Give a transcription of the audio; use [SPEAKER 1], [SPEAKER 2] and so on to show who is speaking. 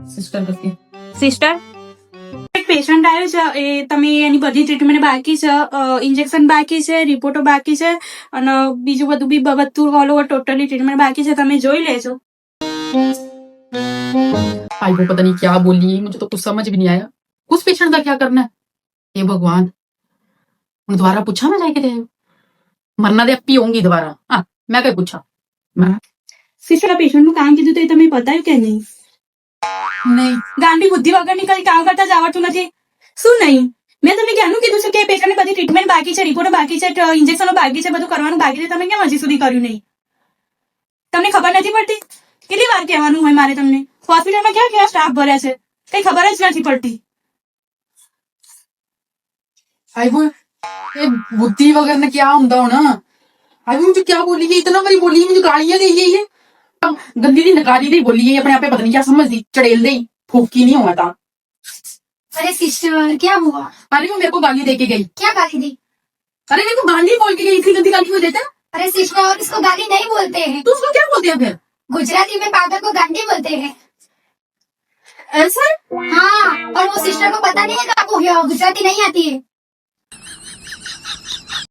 [SPEAKER 1] Sister કરતી
[SPEAKER 2] sister એક patient આવ્યો છે, એ તમે એની બધી ટ્રીટમેન્ટ બાકી છે, ઇન્જેક્શન બાકી છે, રિપોર્ટો બાકી છે, અને બીજું બધું બી બધું ઓલ ઓવર ટોટલી ટ્રીટમેન્ટ બાકી છે, તમે જોઈ લેજો.
[SPEAKER 1] आई वो पता नहीं क्या बोली, मुझे तो कुछ समझ भी नहीं आया. उस पेशेंट का क्या करना है? हे भगवान, उन दोबारा पूछा ना जाके थे मरना दे अपी होंगी दोबारा. हाँ मैं कहीं पूछा
[SPEAKER 2] સિસ્ટર, પેશન્ટનું કામ કીધું તો એ તમે બતાવ્યું કે નહીં?
[SPEAKER 1] नहीं.
[SPEAKER 2] ગાંડી બુદ્ધિ વગરની કઈ કામ કરતા જ આવડતું નથી. શું નહીં? મેં તમને ક્યાંનું કીધું છે કે પેશન્ટની બધી ટ્રીટમેન્ટ બાકી છે, રિપોર્ટો બાકી છે, ઇન્જેક્શનો બાકી છે, બધું કરવાનું બાકી છે, તમે કેમ હજી સુધી કર્યું નહીં? તમને ખબર નથી પડતી? કેટલી વાર કહેવાનું હોય મારે તમને? હોસ્પિટલમાં ક્યાં ક્યાં સ્ટાફ ભર્યા છે, કઈ ખબર જ નથી પડતી.
[SPEAKER 1] आई वो ये बुद्धि वगैरह ने क्या होता हो ना. आई वो मुझे क्या बोली है, इतना बड़ी बोली है, मुझे गालियां दी है ये. गंदी दी नकारी दी बोली है, अपने आप पे पता नहीं क्या समझ दी, चड़ेल दी, फूकी नहीं हुआ था.
[SPEAKER 3] अरे सिस्टर क्या हुआ?
[SPEAKER 1] अरे वो मेरे को गाली दे के गई.
[SPEAKER 3] क्या गाली दी?
[SPEAKER 1] अरे मेरे को गाली बोल के गई, इतनी गंदी गाली क्यों देता.
[SPEAKER 3] अरे सिस्टर इसको गाली नहीं बोलते हैं,
[SPEAKER 1] तो उसको क्या बोलते हैं फिर?
[SPEAKER 3] गुजराती में पागल को गांडी बोलते हैं.
[SPEAKER 1] ऐसा
[SPEAKER 3] हाँ, और वो सिस्टर को पता नहीं है कि आपको गुजराती नहीं आती है.